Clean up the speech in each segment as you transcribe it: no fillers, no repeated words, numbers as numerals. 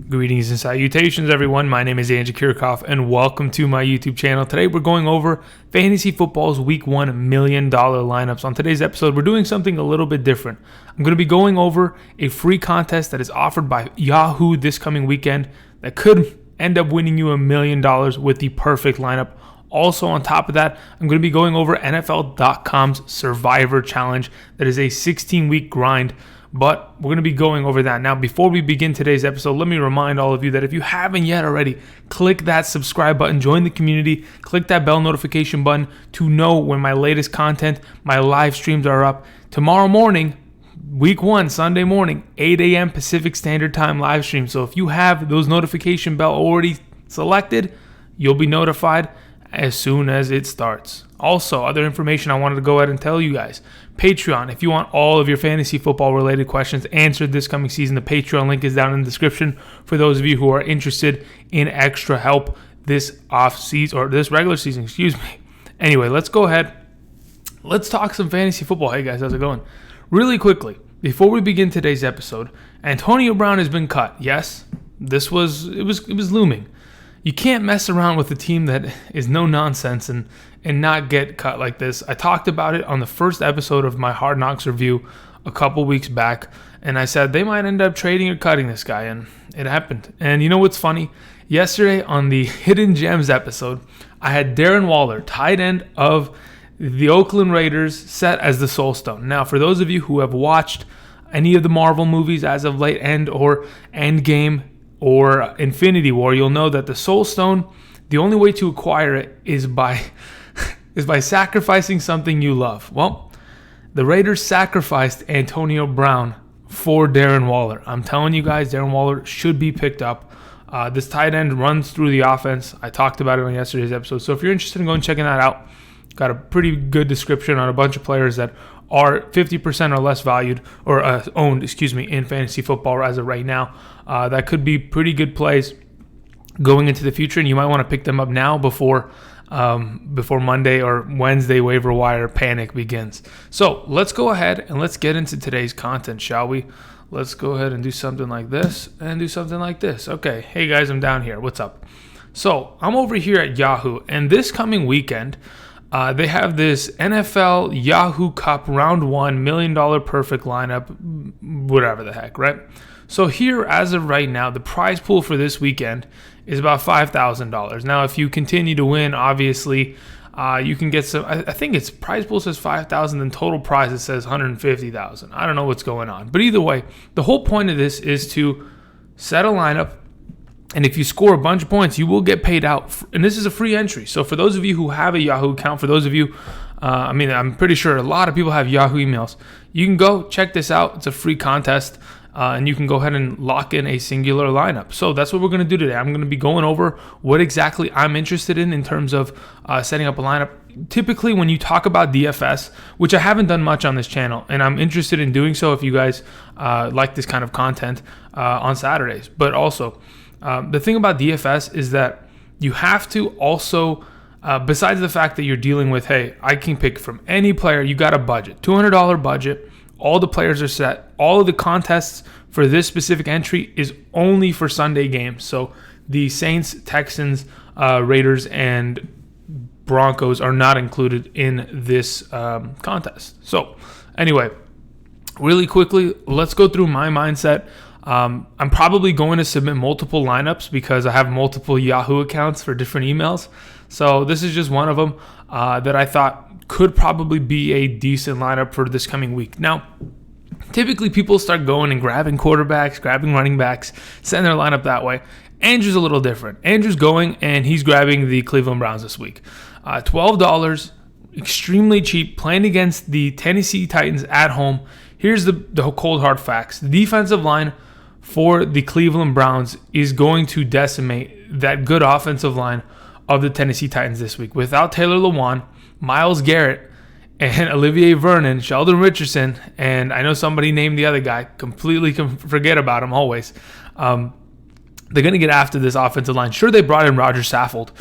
Greetings and salutations, everyone. My name is Andrew Kirchhoff, and welcome to my YouTube channel. Today, we're going over Fantasy Football's Week 1 $1 million lineups. On today's episode, we're doing something a little bit different. I'm going to be going over a free contest that is offered by Yahoo this coming weekend that could end up winning you $1 million with the perfect lineup. Also, on top of that, I'm going to be going over NFL.com's Survivor Challenge. That is a 16-week grind. But we're going to be going over that. Now, before we begin today's episode, let me remind all of you that if you haven't yet already, click that subscribe button, join the community, click that bell notification button to know when my latest content, my live streams are up. Tomorrow morning, week 1, Sunday morning, 8 a.m. Pacific Standard Time live stream. So if you have those notification bell already selected, you'll be notified as soon as it starts. Also, other information I wanted to go ahead and tell you guys. Patreon, if you want all of your fantasy football related questions answered this coming season, the Patreon link is down in the description for those of you who are interested in extra help this off season, or this regular season, excuse me. Anyway, let's go ahead. Let's talk some fantasy football. Hey guys, how's it going? Really quickly, before we begin today's episode, Antonio Brown has been cut. Yes, it was looming. You can't mess around with a team that is no nonsense and not get cut like this. I talked about it on the first episode of my Hard Knocks review a couple weeks back, and I said they might end up trading or cutting this guy, and it happened. And you know what's funny? Yesterday on the Hidden Gems episode, I had Darren Waller, tight end of the Oakland Raiders, set as the Soul Stone. Now, for those of you who have watched any of the Marvel movies as of late, Endgame, or Infinity War, you'll know that the Soul Stone, the only way to acquire it is by sacrificing something you love. Well, the Raiders sacrificed Antonio Brown for Darren Waller. I'm telling you guys, Darren Waller should be picked up. This tight end runs through the offense. I talked about it on yesterday's episode. So if you're interested in going and checking that out, got a pretty good description on a bunch of players that are 50% or less valued or owned, in fantasy football as of right now. That could be pretty good plays going into the future, and you might want to pick them up now before Monday or Wednesday waiver wire panic begins. So let's go ahead and let's get into today's content, shall we? Let's go ahead and do something like this and do something like this. Okay, hey guys, I'm down here. What's up? So I'm over here at Yahoo, and this coming weekend, they have this NFL Yahoo Cup Round 1 $1 million perfect lineup, whatever the heck, right? So here, as of right now, the prize pool for this weekend is about $5,000. Now, if you continue to win, obviously, you can get some. I think it's prize pool says $5,000, and total prize it says $150,000. I don't know what's going on, but either way, the whole point of this is to set a lineup. And if you score a bunch of points, you will get paid out. And this is a free entry. So for those of you who have a Yahoo account, for those of you, I'm pretty sure a lot of people have Yahoo emails. You can go check this out. It's a free contest. And you can go ahead and lock in a singular lineup. So that's what we're going to do today. I'm going to be going over what exactly I'm interested in terms of setting up a lineup. Typically, when you talk about DFS, which I haven't done much on this channel, and I'm interested in doing so if you guys like this kind of content on Saturdays. But also, the thing about DFS is that you have to also, besides the fact that you're dealing with, hey, I can pick from any player, you got a budget, $200 budget, all the players are set, all of the contests for this specific entry is only for Sunday games. So the Saints, Texans, Raiders, and Broncos are not included in this contest. So anyway, really quickly, let's go through my mindset. I'm probably going to submit multiple lineups because I have multiple Yahoo accounts for different emails. So this is just one of them that I thought could probably be a decent lineup for this coming week. Now, typically people start going and grabbing quarterbacks, grabbing running backs, setting their lineup that way. Andrew's a little different. Andrew's going and he's grabbing the Cleveland Browns this week. $12, extremely cheap, playing against the Tennessee Titans at home. Here's the cold hard facts. The defensive line for the Cleveland Browns is going to decimate that good offensive line of the Tennessee Titans this week. Without Taylor Lewan, Myles Garrett, and Olivier Vernon, Sheldon Richardson, and I know somebody named the other guy, completely forget about him always. They're going to get after this offensive line. Sure, they brought in Roger Saffold,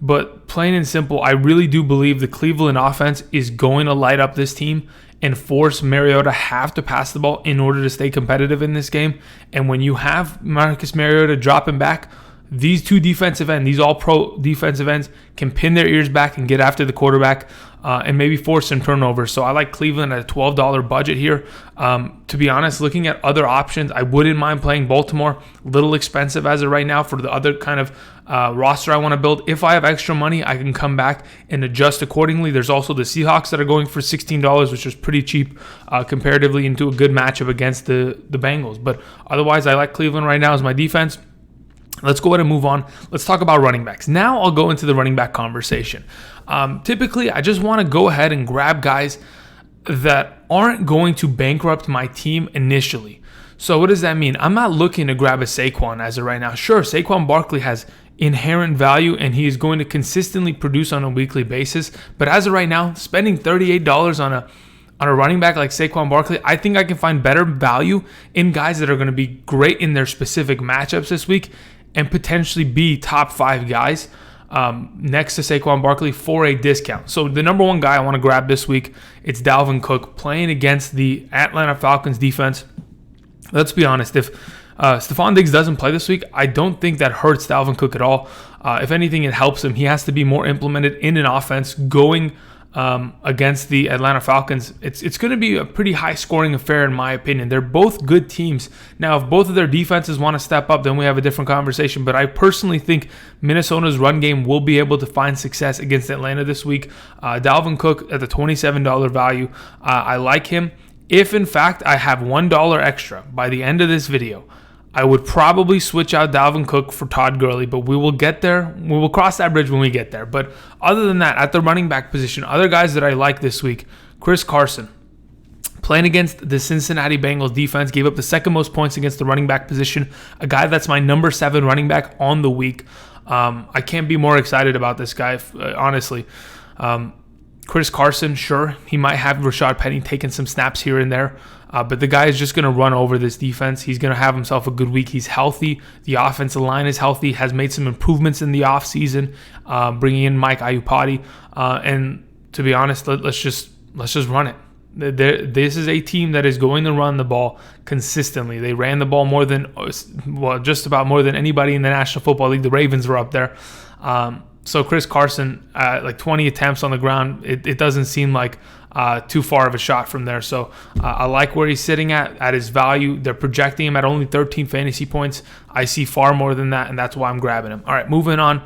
but plain and simple, I really do believe the Cleveland offense is going to light up this team, and force Mariota have to pass the ball in order to stay competitive in this game. And when you have Marcus Mariota dropping back, these two defensive ends, these all-pro defensive ends, can pin their ears back and get after the quarterback and maybe force some turnovers. So I like Cleveland at a $12 budget here. To be honest, looking at other options, I wouldn't mind playing Baltimore. A little expensive as of right now for the other kind of roster I want to build. If I have extra money, I can come back and adjust accordingly. There's also the Seahawks that are going for $16, which is pretty cheap comparatively into a good matchup against the Bengals. But otherwise, I like Cleveland right now as my defense. Let's go ahead and move on. Let's talk about running backs. Now I'll go into the running back conversation. Typically, I just want to go ahead and grab guys that aren't going to bankrupt my team initially. So what does that mean? I'm not looking to grab a Saquon as of right now. Sure, Saquon Barkley has inherent value and he is going to consistently produce on a weekly basis. But as of right now, spending $38 on a running back like Saquon Barkley, I think I can find better value in guys that are going to be great in their specific matchups this week and potentially be top 5 guys next to Saquon Barkley for a discount. So the number one guy I want to grab this week, it's Dalvin Cook playing against the Atlanta Falcons defense. Let's be honest, if Stephon Diggs doesn't play this week, I don't think that hurts Dalvin Cook at all. If anything, it helps him. He has to be more implemented in an offense going against the Atlanta Falcons. It's going to be a pretty high-scoring affair in my opinion. They're both good teams. Now, if both of their defenses want to step up, then we have a different conversation. But I personally think Minnesota's run game will be able to find success against Atlanta this week. Dalvin Cook at the $27 value. I like him. If, in fact, I have $1 extra by the end of this video, I would probably switch out Dalvin Cook for Todd Gurley, but we will get there. We will cross that bridge when we get there. But other than that, at the running back position, other guys that I like this week, Chris Carson, playing against the Cincinnati Bengals defense, gave up the second most points against the running back position, a guy that's my number 7 running back on the week. I can't be more excited about this guy, honestly. Chris Carson, sure, he might have Rashad Penny taking some snaps here and there, but the guy is just going to run over this defense. He's going to have himself a good week. He's healthy. The offensive line is healthy, has made some improvements in the offseason, bringing in Mike Iupati. And to be honest, let's just run it. This is a team that is going to run the ball consistently. They ran the ball just about more than anybody in the National Football League. The Ravens were up there. So Chris Carson, like 20 attempts on the ground, it doesn't seem like too far of a shot from there. So I like where he's sitting at his value. They're projecting him at only 13 fantasy points. I see far more than that, and that's why I'm grabbing him. All right, moving on.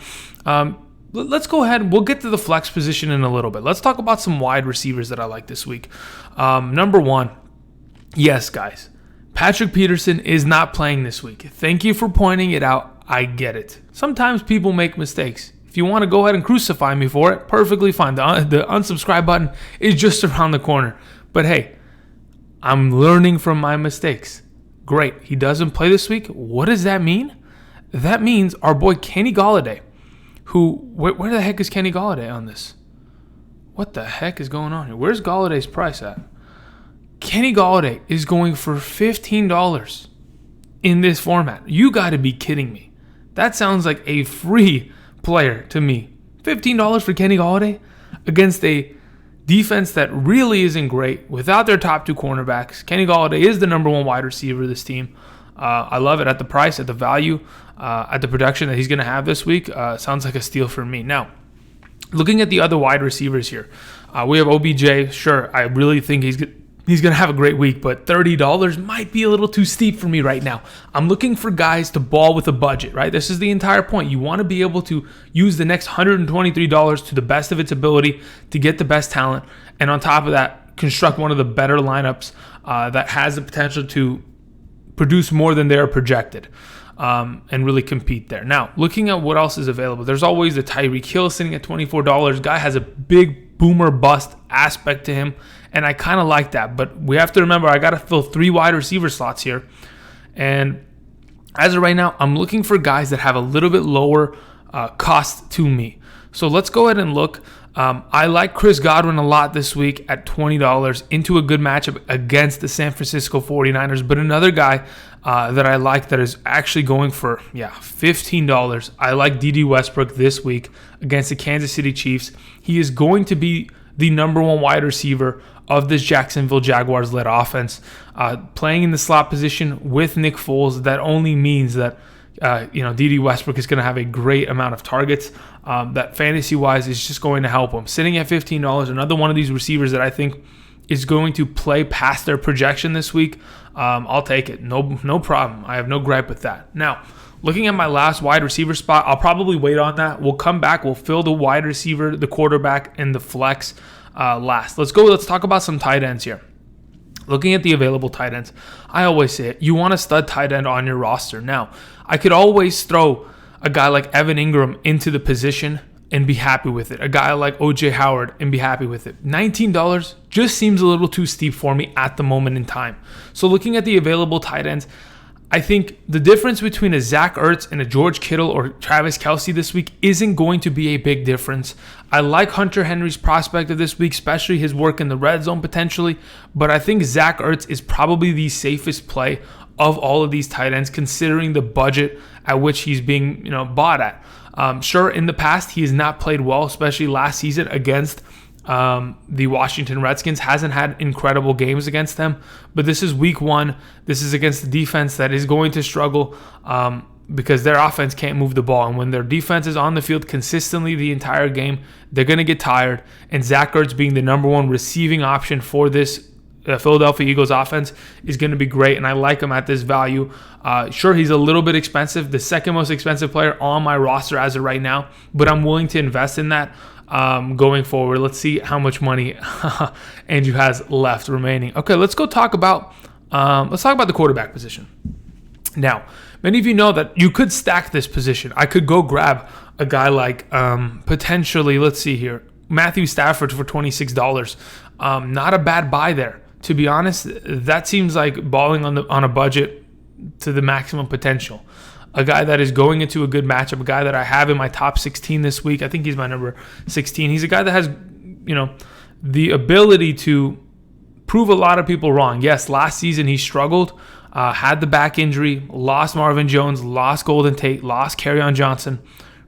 Let's go ahead. We'll get to the flex position in a little bit. Let's talk about some wide receivers that I like this week. Number one, yes, guys, Patrick Peterson is not playing this week. Thank you for pointing it out. I get it. Sometimes people make mistakes. If you want to go ahead and crucify me for it, perfectly fine. The unsubscribe button is just around the corner. But hey, I'm learning from my mistakes. Great. He doesn't play this week. What does that mean? That means our boy Kenny Golladay, where the heck is Kenny Golladay on this? What the heck is going on here? Where's Galladay's price at? Kenny Golladay is going for $15 in this format. You got to be kidding me. That sounds like a free player to me. $15 for Kenny Golladay against a defense that really isn't great without their top 2 cornerbacks. Kenny Golladay is the number 1 wide receiver of this team. I love it at the price, at the value, at the production that he's going to have this week. Sounds like a steal for me. Now, looking at the other wide receivers here, we have OBJ. Sure, I really think he's going to have a great week, but $30 might be a little too steep for me right now. I'm looking for guys to ball with a budget, right? This is the entire point. You want to be able to use the next $123 to the best of its ability to get the best talent, and on top of that, construct one of the better lineups that has the potential to produce more than they're projected. And really compete there. Now, looking at what else is available, there's always the Tyreek Hill sitting at $24. Guy has a big boomer bust aspect to him, and I kind of like that. But we have to remember, I got to fill 3 wide receiver slots here. And as of right now, I'm looking for guys that have a little bit lower cost to me. So let's go ahead and look. I like Chris Godwin a lot this week at $20 into a good matchup against the San Francisco 49ers. But another guy that I like that is actually going for, $15. I like Dede Westbrook this week against the Kansas City Chiefs. He is going to be the number one wide receiver of this Jacksonville Jaguars-led offense. Playing in the slot position with Nick Foles, that only means that Dede Westbrook is going to have a great amount of targets. That fantasy-wise is just going to help him. Sitting at $15, another one of these receivers that I think is going to play past their projection this week. I'll take it. No problem. I have no gripe with that. Now, looking at my last wide receiver spot, I'll probably wait on that. We'll come back. We'll fill the wide receiver, the quarterback, and the flex last. Let's go. Let's talk about some tight ends here. Looking at the available tight ends, I always say it. You want a stud tight end on your roster. Now, I could always throw a guy like Evan Engram into the position and be happy with it. A guy like OJ Howard and be happy with it. $19 just seems a little too steep for me at the moment in time. So looking at the available tight ends, I think the difference between a Zach Ertz and a George Kittle or Travis Kelce this week isn't going to be a big difference. I like Hunter Henry's prospect of this week, especially his work in the red zone potentially, but I think Zach Ertz is probably the safest play of all of these tight ends, considering the budget at which he's being bought at. Sure, in the past, he has not played well, especially last season against the Washington Redskins. Hasn't had incredible games against them, but this is week one. This is against the defense that is going to struggle because their offense can't move the ball. And when their defense is on the field consistently the entire game, they're going to get tired. And Zach Ertz being the number one receiving option for this Philadelphia Eagles offense is going to be great, and I like him at this value. Sure, he's a little bit expensive, the second most expensive player on my roster as of right now, but I'm willing to invest in that going forward. Let's see how much money Andrew has left remaining. Okay, let's talk about the quarterback position. Now, many of you know that you could stack this position. I could go grab a guy like potentially, let's see here, Matthew Stafford for $26. Not a bad buy there. To be honest, that seems like balling on a budget to the maximum potential. A guy that is going into a good matchup, a guy that I have in my top 16 this week. I think he's my number 16. He's a guy that has, the ability to prove a lot of people wrong. Yes, last season he struggled, had the back injury, lost Marvin Jones, lost Golden Tate, lost Kerryon Johnson.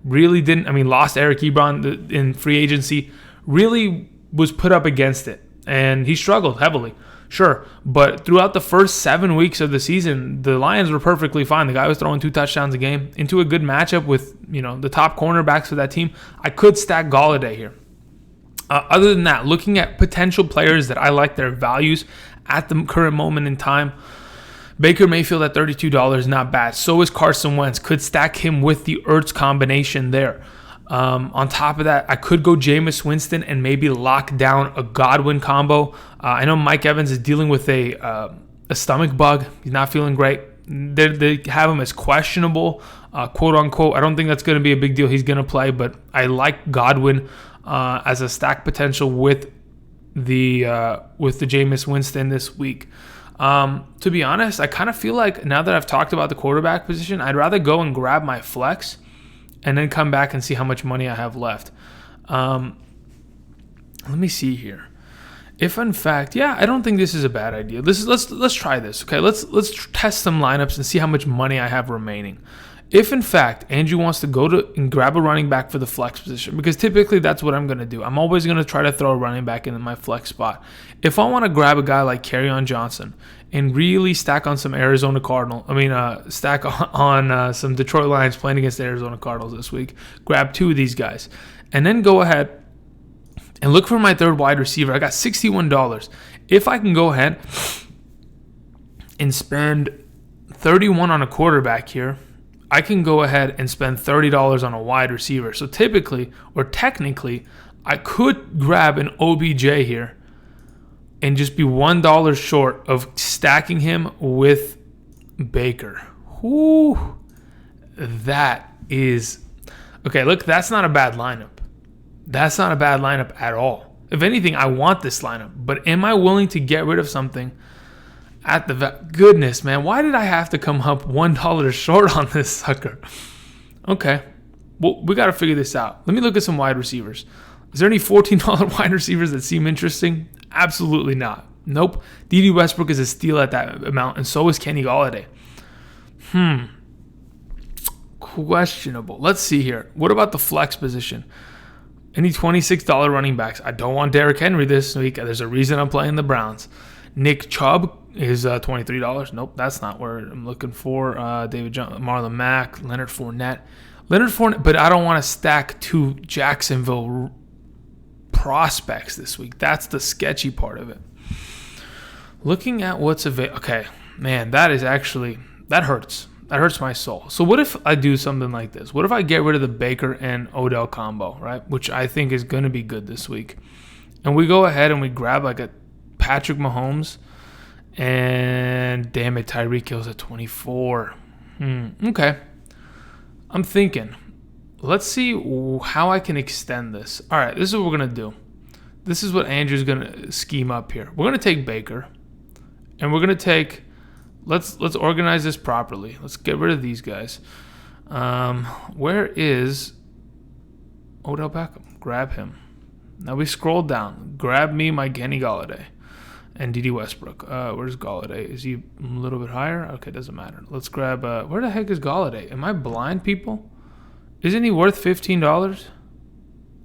Lost Eric Ebron in free agency. Really was put up against it, and he struggled heavily, sure, but throughout the first 7 weeks of the season, the Lions were perfectly fine. The guy was throwing 2 touchdowns a game into a good matchup with the top cornerbacks for that team. I could stack Golladay here. Other than that, looking at potential players that I like their values at the current moment in time, Baker Mayfield at $32, not bad. So is Carson Wentz. Could stack him with the Ertz combination there. On top of that, I could go Jameis Winston and maybe lock down a Godwin combo. I know Mike Evans is dealing with a stomach bug. He's not feeling great. They have him as questionable, quote unquote. I don't think that's going to be a big deal. He's going to play, but I like Godwin as a stack potential with the Jameis Winston this week. To be honest, I kind of feel like now that I've talked about the quarterback position, I'd rather go and grab my flex and then come back and see how much money I have left. Let me see here. If in fact, I don't think this is a bad idea. Let's try this. Okay, let's test some lineups and see how much money I have remaining. If in fact Andrew wants to go to and grab a running back for the flex position, because typically that's what I'm going to do. I'm always going to try to throw a running back into my flex spot. If I want to grab a guy like Kerryon Johnson and really stack on some stack on some Detroit Lions playing against the Arizona Cardinals this week, grab 2 of these guys, and then go ahead and look for my third wide receiver. I got $61. If I can go ahead and spend $31 on a quarterback here, I can go ahead and spend $30 on a wide receiver. So technically, I could grab an OBJ here and just be $1 short of stacking him with Baker. Whoo, that is... Okay, look, that's not a bad lineup. That's not a bad lineup at all. If anything, I want this lineup. But am I willing to get rid of something at the... Goodness, man, why did I have to come up $1 short on this sucker? Okay, well, we got to figure this out. Let me look at some wide receivers. Is there any $14 wide receivers that seem interesting? Absolutely not. Nope. Dede Westbrook is a steal at that amount, and so is Kenny Golladay. Questionable. Let's see here. What about the flex position? Any $26 running backs? I don't want Derrick Henry this week. There's a reason I'm playing the Browns. Nick Chubb is $23. Nope, that's not where I'm looking for. David Johnson, Marlon Mack, Leonard Fournette, but I don't want to stack 2 Jacksonville prospects this week. That's the sketchy part of it. Looking at what's available. Okay, man, that hurts. That hurts my soul. So what if I do something like this? What if I get rid of the Baker and Odell combo, right? Which I think is going to be good this week. And we go ahead and we grab like a Patrick Mahomes. And damn it, Tyreek Hill's at 24. Okay. I'm thinking, let's see how I can extend this. All right, this is what we're going to do. This is what Andrew's going to scheme up here. We're going to take Baker. And we're going to take... Let's organize this properly. Let's get rid of these guys. Where is Odell Beckham? Grab him. Now we scroll down. Grab me my Kenny Golladay and Dede Westbrook. Where's Golladay? Is he a little bit higher? Okay, doesn't matter. Let's grab... where the heck is Golladay? Am I blind, people? Isn't he worth $15?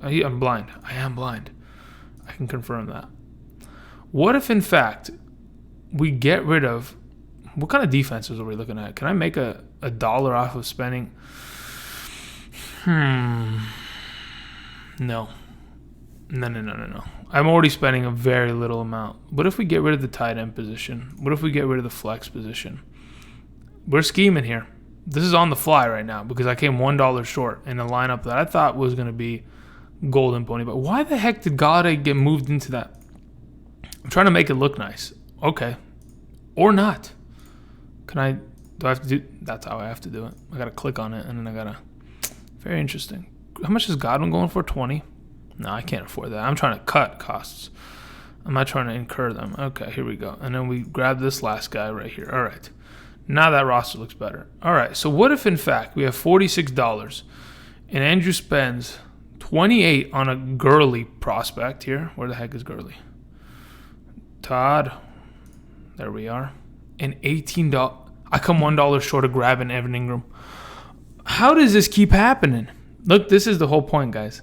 I'm blind. I am blind. I can confirm that. What if, in fact, we get rid of... What kind of defenses are we looking at? Can I make a dollar off of spending? No. I'm already spending a very little amount. What if we get rid of the tight end position? What if we get rid of the flex position? We're scheming here. This is on the fly right now because I came $1 short in a lineup that I thought was going to be golden pony. But why the heck did Golladay get moved into that? I'm trying to make it look nice. Okay. Or not. Do I have to do... That's how I have to do it. I got to click on it, and then I got to... Very interesting. How much is Godwin going for? 20? No, I can't afford that. I'm trying to cut costs. I'm not trying to incur them. Okay, here we go. And then we grab this last guy right here. All right. Now that roster looks better. All right, so what if, in fact, we have $46, and Andrew spends $28 on a Gurley prospect here? Where the heck is Gurley? Todd. There we are. And $18. I come $1 short of grabbing Evan Engram. How does this keep happening? Look, this is the whole point, guys.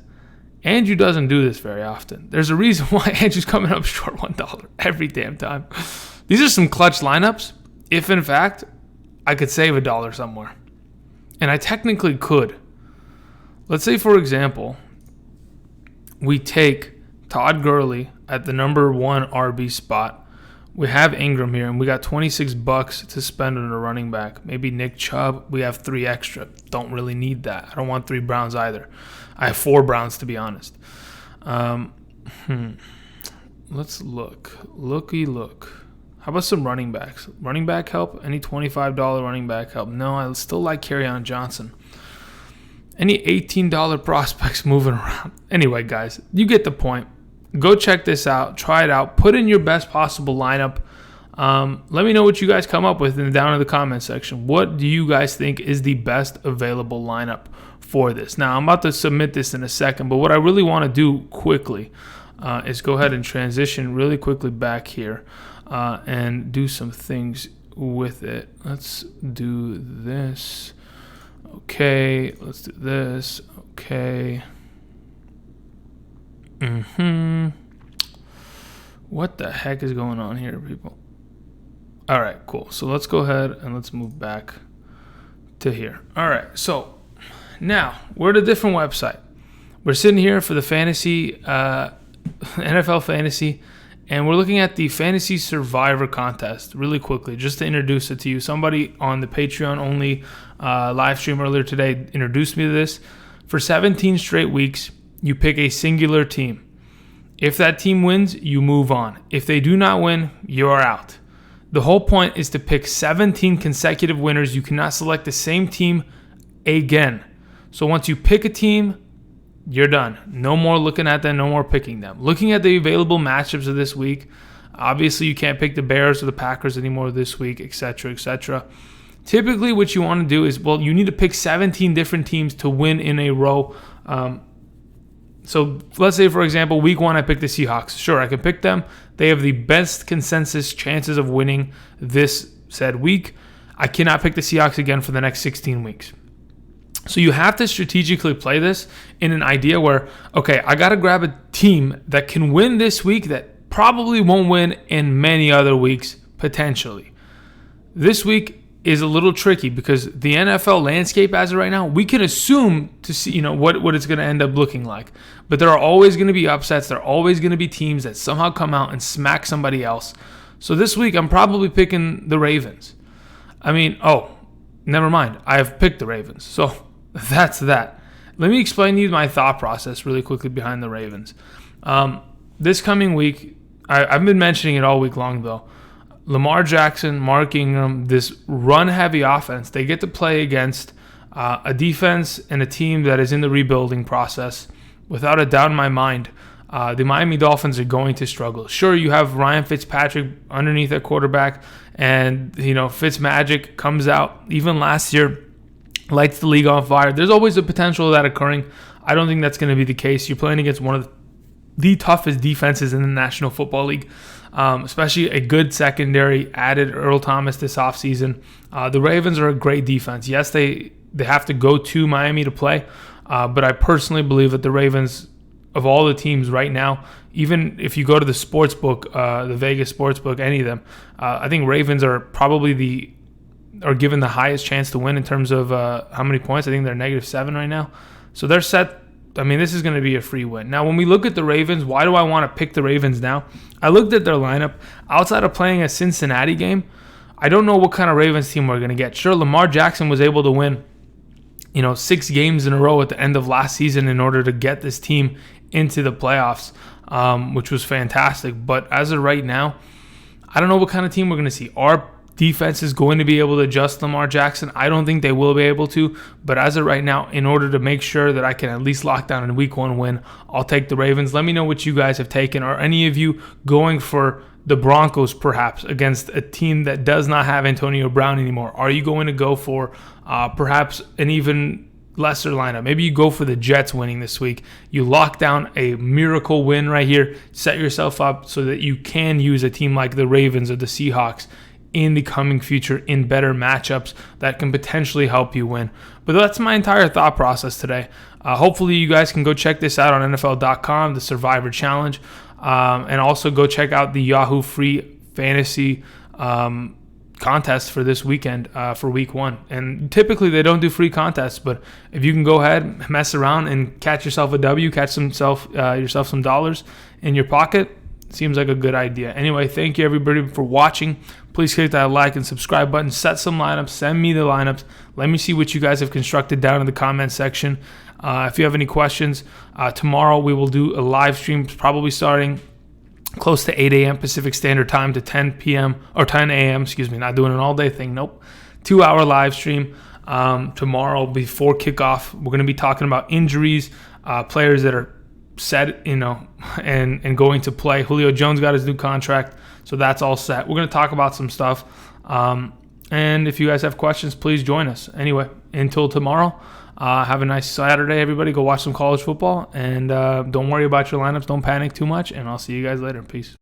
Andrew doesn't do this very often. There's a reason why Andrew's coming up short $1 every damn time. These are some clutch lineups. If, in fact, I could save $1 somewhere. And I technically could. Let's say, for example, we take Todd Gurley at the number 1 RB spot. We have Engram here, and we got $26 to spend on a running back. Maybe Nick Chubb. We have 3 extra. Don't really need that. I don't want 3 Browns either. I have 4 Browns, to be honest. Let's look. Look. How about some running backs? Running back help? Any $25 running back help? No, I still like Kerryon Johnson. Any $18 prospects moving around? Anyway, guys, you get the point. Go check this out. Try it out. Put in your best possible lineup. Let me know what you guys come up with down in the comment section. What do you guys think is the best available lineup for this? Now, I'm about to submit this in a second, but what I really want to do quickly is go ahead and transition really quickly back here and do some things with it. Let's do this. Okay. Let's do this. Okay. What the heck is going on here, people? All right, cool. So let's go ahead and let's move back to here. All right, so now we're at a different website. We're sitting here for the fantasy, NFL fantasy, and we're looking at the Fantasy Survivor contest really quickly, just to introduce it to you. Somebody on the Patreon only live stream earlier today introduced me to this. For 17 straight weeks, you pick a singular team. If that team wins, you move on. If they do not win, you're out. The whole point is to pick 17 consecutive winners. You cannot select the same team again. So once you pick a team, you're done. No more looking at them, no more picking them. Looking at the available matchups of this week, obviously you can't pick the Bears or the Packers anymore this week, etc., etc. Typically what you want to do is, you need to pick 17 different teams to win in a row. So let's say, for example, week 1, I picked the Seahawks. Sure, I can pick them. They have the best consensus chances of winning this said week. I cannot pick the Seahawks again for the next 16 weeks. So you have to strategically play this in an idea where, okay, I got to grab a team that can win this week that probably won't win in many other weeks, potentially. This week is a little tricky because the NFL landscape as of right now, we can assume to see, what it's going to end up looking like. But there are always going to be upsets. There are always going to be teams that somehow come out and smack somebody else. So this week, I'm probably picking the Ravens. Never mind. I have picked the Ravens. So that's that. Let me explain to you my thought process really quickly behind the Ravens. This coming week, I've been mentioning it all week long, though. Lamar Jackson, Mark Ingram, this run-heavy offense, they get to play against a defense and a team that is in the rebuilding process. Without a doubt in my mind, the Miami Dolphins are going to struggle. Sure, you have Ryan Fitzpatrick underneath at quarterback, and Fitzmagic comes out. Even last year, lights the league on fire. There's always a potential of that occurring. I don't think that's going to be the case. You're playing against one of the toughest defenses in the National Football League. Especially a good secondary, added Earl Thomas this offseason. The Ravens are a great defense. Yes, they have to go to Miami to play, but I personally believe that the Ravens, of all the teams right now, even if you go to the sports book, the Vegas sports book, any of them, I think Ravens are probably given the highest chance to win in terms of how many points. I think they're -7 right now. So they're set. This is going to be a free win. Now, when we look at the Ravens, why do I want to pick the Ravens now? I looked at their lineup. Outside of playing a Cincinnati game, I don't know what kind of Ravens team we're going to get. Sure, Lamar Jackson was able to win, 6 games in a row at the end of last season in order to get this team into the playoffs, which was fantastic. But as of right now, I don't know what kind of team we're going to see. Our defense is going to be able to adjust Lamar Jackson. I don't think they will be able to, but as of right now, in order to make sure that I can at least lock down a week 1 win, I'll take the Ravens. Let me know what you guys have taken. Are any of you going for the Broncos perhaps against a team that does not have Antonio Brown anymore? Are you going to go for perhaps an even lesser lineup? Maybe you go for the Jets winning this week. You lock down a miracle win right here, set yourself up so that you can use a team like the Ravens or the Seahawks in the coming future in better matchups that can potentially help you win. But that's my entire thought process today. Hopefully you guys can go check this out on NFL.com, the Survivor Challenge, and also go check out the Yahoo free fantasy contest for this weekend for week 1. And typically they don't do free contests, but if you can go ahead, mess around, and catch yourself a W, catch yourself some dollars in your pocket, seems like a good idea. Anyway, thank you everybody for watching. Please click that like and subscribe button. Set some lineups. Send me the lineups. Let me see what you guys have constructed down in the comment section. If you have any questions, tomorrow we will do a live stream, probably starting close to 8 a.m. Pacific Standard Time to 10 p.m. or 10 a.m. Not doing an all-day thing. Nope. 2-hour live stream tomorrow before kickoff. We're going to be talking about injuries, players that are set, and going to play. Julio Jones got his new contract, so that's all set. We're going to talk about some stuff. And if you guys have questions, please join us. Anyway, until tomorrow, have a nice Saturday, everybody. Go watch some college football, and don't worry about your lineups. Don't panic too much, and I'll see you guys later. Peace.